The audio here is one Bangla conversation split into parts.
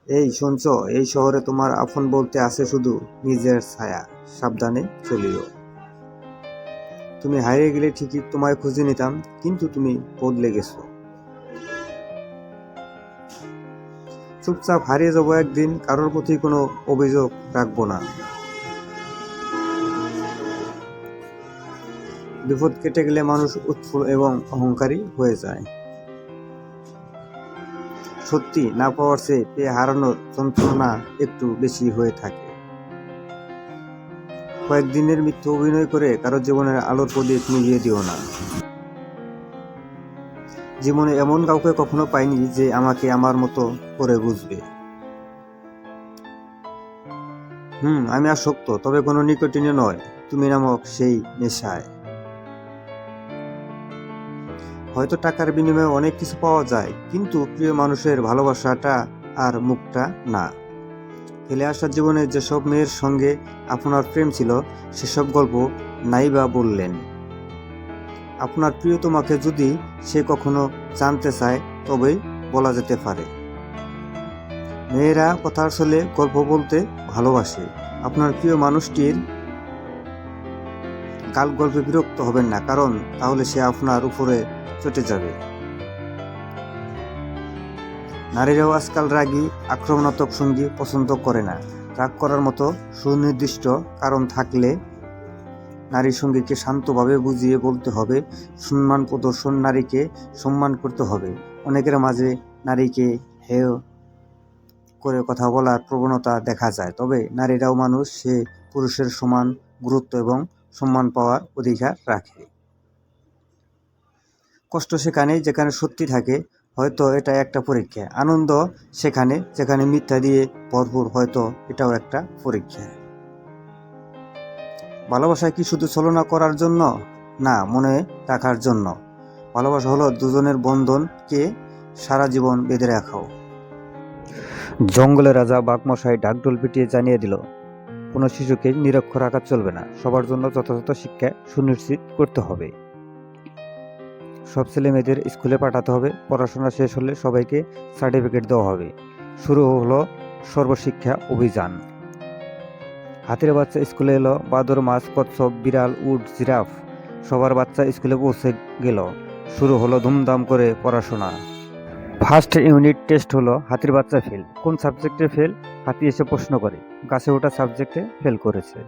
এই শুনছো, এই শহরে তোমার আপন বলতে আছে শুধু নিজের ছায়া। সাবধানে চলিও। তুমি হারিয়ে গেলে ঠিকই তোমায় খুঁজে নিতাম, কিন্তু তুমি বদলে গেছো। চুপচাপ হারিয়ে যাবো একদিন, কারোর প্রতি কোনো অভিযোগ রাখবো না। বিপদ কেটে গেলে মানুষ উৎফুল্ল এবং অহংকারী হয়ে যায়। সত্যি না পাওয়ার চেয়ে পেয়ে হারানোর যন্ত্রণা একটু বেশি হয়ে থাকে। কয়েকদিনের মিথ্যে অভিনয় করে কারোর জীবনের আলোর প্রদীপ নিভিয়ে দিও না। জীবনে এমন কাউকে কখনো পাইনি যে আমাকে আমার মতো করে বুঝবে। আমি আসক্ত, তবে কোনো নিকোটিনে নয়, তুমি নামক সেই নেশায়। হয়তো টাকার বিনিময়ে অনেক কিছু পাওয়া যায়, কিন্তু প্রিয় মানুষের ভালোবাসাটা আর মুখটা না। ফেলে আসা জীবনে যেসব মেয়ের সঙ্গে আপনার প্রেম ছিল, সেসব গল্প নাই বা বললেন। আপনার প্রিয় তোমাকে যদি সে কখনো জানতে চায়, তবেই বলা যেতে পারে। মেয়েরা কথার ছলে গল্প বলতে ভালোবাসে। আপনার প্রিয় মানুষটির গাল গল্পে বিরক্ত হবেন না, কারণ তাহলে সে আপনার উপরে চটে যাবে। নারীরাও আজকাল রাগী, আক্রমণাত্মক সঙ্গী পছন্দ করে না। রাগ করার মতো সুনির্দিষ্ট কারণ থাকলে নারী সঙ্গীকে শান্তভাবে বুঝিয়ে বলতে হবে। সম্মান প্রদর্শন, নারীকে সম্মান করতে হবে। অনেকের মাঝে নারীকে হেয় করে কথা বলার প্রবণতা দেখা যায়, তবে নারীরাও মানুষ, সে পুরুষের সমান গুরুত্ব এবং সম্মান পাওয়ার অধিকার রাখে। কষ্ট সেখানেই যেখানে সত্যি থাকে, হয়তো এটা একটা পরীক্ষা। আনন্দ সেখানে যেখানে মিথ্যা দিয়ে ভরপুর, হয়তো এটাও একটা পরীক্ষা। ভালোবাসা কি শুধু ছলনা করার জন্য? না, মনে রাখার জন্য। ভালোবাসা হলো দুজনের বন্ধনকে সারা জীবন বেঁধে রাখাও। জঙ্গলের রাজা বাঘমশাই ঢাকঢোল পিটিয়ে জানিয়ে দিল, কোনো শিশুকে নিরক্ষর রাখা চলবে না। সবার জন্য যথাযথ শিক্ষা সুনিশ্চিত করতে হবে। সব ছেলে মেয়েদের স্কুলে পাঠাতে হবে। পড়াশোনা শেষ হলে সবাইকে সার্টিফিকেট দেওয়া হবে। শুরু হলো সর্বশিক্ষা অভিযান। হাতির বাচ্চা স্কুলে এলো, বাদর, মাছ, কচ্ছপ, বিড়াল, উট, জিরাফ সবার বাচ্চা স্কুলে পৌঁছে গেল। শুরু হলো ধুমধাম করে পড়াশোনা। ফার্স্ট ইউনিট টেস্ট হলো। হাতির বাচ্চা ফেল। কোন সাবজেক্টে ফেল? হাতি এসে প্রশ্ন করে। গাছে ওঠা সাবজেক্টে ফেল করেছে।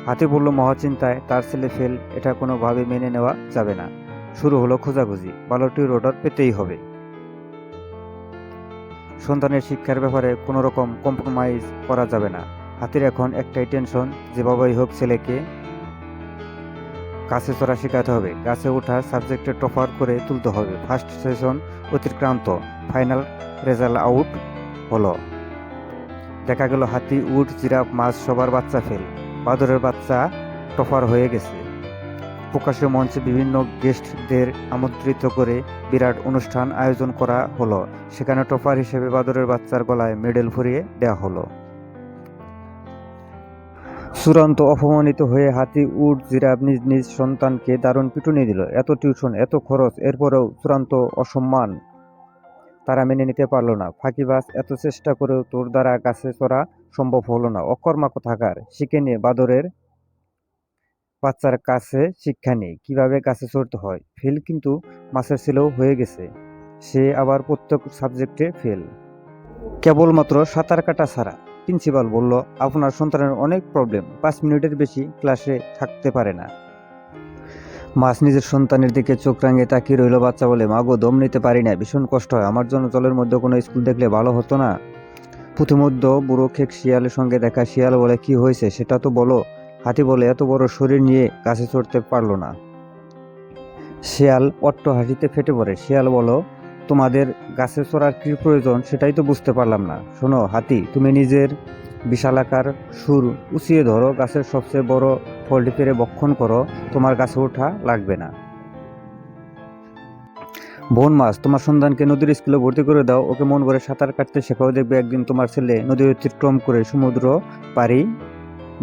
হাতি বলল মহাচিন্তায়, তার ছেলে ফেল, এটা কোনোভাবে মেনে নেওয়া যাবে না। শুরু হলো খোঁজাখুঁজি। ভালোটির অর্ডার পেতেই হবে। সন্তানের শিক্ষার ব্যাপারে কোনো রকম কম্প্রোমাইজ করা যাবে না। হাতির এখন একটাই টেনশন, যেভাবেই হোক ছেলেকে গাছে চড়া শেখাতে হবে। গাছে ওঠা সাবজেক্টে টপার করে তুলতে হবে। ফার্স্ট সেশন অতিক্রান্ত, ফাইনাল রেজাল্ট আউট হলো। দেখা গেল হাতি, উট, জিরাফ, মাছ সবার বাচ্চা ফেল। বাদরের বাচ্চা টপার হয়ে গেছে। প্রকাশ্যে মঞ্চে বিভিন্ন গেস্টদের আমন্ত্রিত করে বিরাট অনুষ্ঠান আয়োজন করা হলো। সেখানে টপার হিসেবে বাদরের বাচ্চার গলায় মেডেল পরিয়ে দেওয়া হলো। চূড়ান্ত অপমানিত হয়ে হাতি, উট, জিরাফ নিজ নিজ সন্তানকে দারুণ পিটুনি দিল। এত টিউশন, এত খরচ, এরপরেও চূড়ান্ত অসম্মান তারা মেনে নিতে পারল না। ফাঁকিবাজ, এত চেষ্টা করেও তোর দ্বারা গাছে চড়া সম্ভব হলো না। অকর্মা কোথাকার! শিখে নে, বাদরের বাচ্চার কাছে শিক্ষা নেই কিভাবে গাছে চড়তে হয়। ফেল, কিন্তু মাছের ছেলেও হয়ে গেছে। সে আবার প্রত্যেক সাবজেক্টে ফেল, কেবলমাত্র সাঁতার কাটা ছাড়া। প্রিন্সিপাল বলল, আপনার সন্তানের অনেক প্রবলেম, 5 মিনিটের বেশি ক্লাসে থাকতে পারে না। মাছ নিজের সন্তানের দিকে চোখ রাঙিয়ে তাকিয়ে রইল। বাচ্চা বলে, মাগো, দম নিতে পারি না, ভীষণ কষ্ট হয়। আমার জন্য জলের মধ্যে কোনো স্কুল দেখলে ভালো হতো না। পুঁথিমধ্য বুড়ো খেক শিয়ালের সঙ্গে দেখা। শিয়াল বলে, কি হয়েছে সেটা তো বলো। হাতি বলে, এত বড় শরীর নিয়ে গাছে চড়তে পারলো না। শিয়াল অট্ট হাসিতে ফেটে পড়ে। শিয়াল বলো, তোমাদের গাছে চড়ার কি প্রয়োজন সেটাই তো বুঝতে পারলাম না। শোনো হাতি, তুমি নিজের বিশালাকার সুর উঁচিয়ে ধরো, গাছের সবচেয়ে বড় ফলটি পেরে ভক্ষণ করো, তোমার গাছে ওঠা লাগবে না। বোন মাছ, তোমার সন্তানকে নদীর স্কুলে ভর্তি করে দাও, ওকে মন ভরে সাঁতার কাটতে শেখাও। দেখবে একদিন তোমার ছেলে নদী অতিক্রম করে সমুদ্র পাড়ি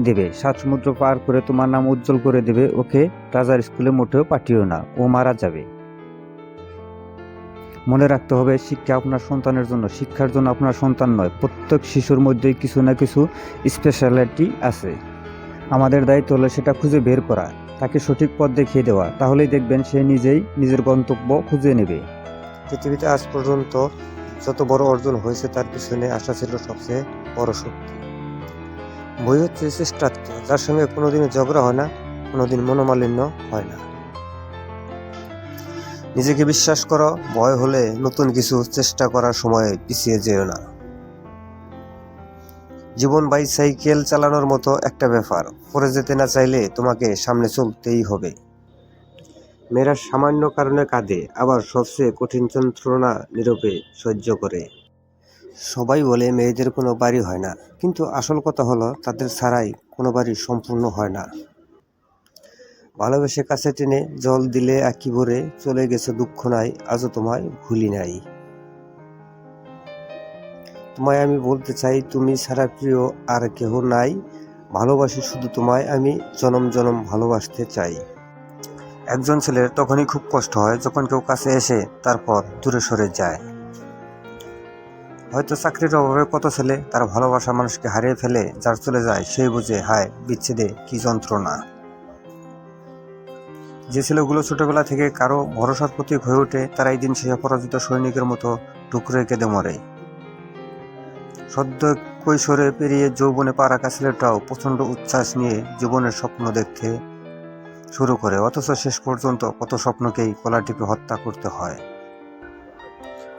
দেবে, 7 সমুদ্র পার করে তোমার নাম উজ্জ্বল করে দেবে। ওকে রাজার স্কুলে মোটেও পাঠিও না, ও মারা যাবে। মনে রাখতে হবে, শিক্ষা আপনার সন্তানের জন্য, শিক্ষার জন্য আপনার সন্তান নয়। প্রত্যেক শিশুর মধ্যেই কিছু না কিছু স্পেশালিটি আছে। আমাদের দায়িত্ব হলো সেটা খুঁজে বের করা, তাকে সঠিক পথ দেখিয়ে দেওয়া। তাহলেই দেখবেন সে নিজেই নিজের গন্তব্য খুঁজে নেবে। পৃথিবীতে আজ পর্যন্ত যত বড় অর্জন হয়েছে তার পিছনে আশা ছিল সবচেয়ে বড় শক্তি। বই হচ্ছে চেষ্টার্থ, যার সঙ্গে কোনোদিনও ঝগড়া হয় না, কোনোদিন মনোমালিন্য হয় না। নিজেকে বিশ্বাস করো, ভয় হলে নতুন কিছু চেষ্টা করার সময় পিছিয়ে যেও না। জীবন বাইসাইকেল চালানোর মতো একটা ব্যাপার, পরে যেতে না চাইলে তোমাকে সামনে চলতেই হবে। মেয়েরা সামান্য কারণে কাঁদে, আবার সবচেয়ে কঠিন যন্ত্রণা নীরবে সহ্য করে। সবাই বলে মেয়েদের কোনো বাড়ি হয় না, কিন্তু আসল কথা হলো তাদের ছাড়াই কোনো বাড়ি সম্পূর্ণ হয় না। ভালোবেসে কাছে টেনে জল দিলে আঁকি ভরে, চলে গেছে দুঃখ নাই, আজও তোমায় ভুলি নাই। তোমায় আমি বলতে চাই, তুমি ছাড়া প্রিয় আর কেহ নাই, ভালোবাসি শুধু তোমায় আমি, জনম জনম ভালোবাসতে চাই। একজন ছেলের তখনই খুব কষ্ট হয় যখন কেউ কাছে এসে তারপর দূরে সরে যায়। হয়তো চাকরির অভাবে কত ছেলে তার ভালোবাসার মানুষকে হারিয়ে ফেলে, যার চলে যায় সেই বুঝে হায় বিচ্ছেদে কি যন্ত্রণা। যে ছেলেগুলো ছোটবেলা থেকে কারো ভরসার প্রতীক হয়ে ওঠে, তারা এই দিন শেষে পরাজিত সৈনিকের মতো টুকরে কেঁদে মরে। সদ্য কৈশোরে পেরিয়ে যৌবনে পা রাখা ছেলেটাও প্রচণ্ড উচ্ছ্বাস নিয়ে জীবনের স্বপ্ন দেখতে শুরু করে, অথচ শেষ পর্যন্ত কত স্বপ্নকেই গলা টিপে হত্যা করতে হয়।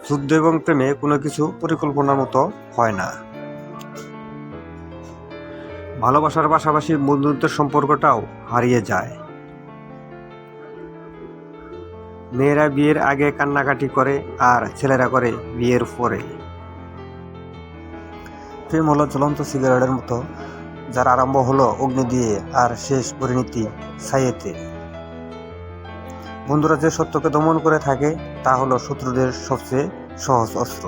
যুদ্ধ এবং প্রেমে কোনো কিছু পরিকল্পনার মতো হয় না। ভালোবাসার পাশাপাশি বন্ধুত্বের সম্পর্কটাও হারিয়ে যায়। মেয়েরা বিয়ের আগে কান্নাকাটি করে, আর ছেলেরা করে বিয়ের পরে। প্রেম হলো জ্বলন্ত সিগারেটের মতো, যার আরম্ভ হলো অগ্নি দিয়ে আর শেষ পরিণতি ছাইয়েতে। বন্ধুরা যে সত্যকে দমন করে থাকে তা হলো শত্রুদের সবচেয়ে সহজ অস্ত্র।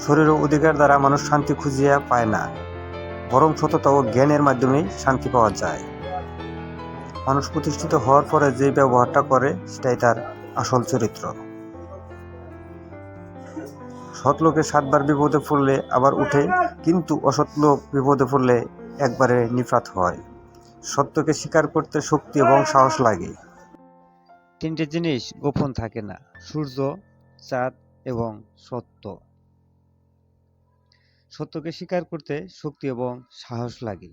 শরীর ও অধিকার দ্বারা মানুষ শান্তি খুঁজিয়া পায় না, বরং সততা ও জ্ঞানের মাধ্যমেই শান্তি পাওয়া যায়। মানুষ প্রতিষ্ঠিত হওয়ার পরে যে ব্যবহারটা করে সেটাই তার আসল চরিত্র। সৎ লোকে 7 বার বিপদে পড়লে আবার উঠে, কিন্তু অসৎ লোক বিপদে পড়লে একবারে নিপাত হয়। সত্যকে স্বীকার করতে শক্তি এবং সাহস লাগে। 3টে জিনিস গোপন থাকে না: সূর্য, চাঁদ এবং সত্য। সত্যকে স্বীকার করতে শক্তি এবং সাহস লাগে।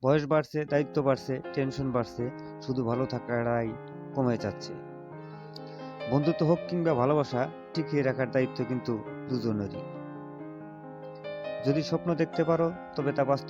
বয়স বাড়ছে, দায়িত্ব বাড়ছে, টেনশন বাড়ছে, শুধু ভালো থাকাটাই কমে যাচ্ছে। বন্ধুত্ব হোক কিংবা ভালোবাসা, টিকিয়ে রাখার দায়িত্ব কিন্তু দুজনেরই। যদি স্বপ্ন দেখতে পারো তবে তা বাস্তব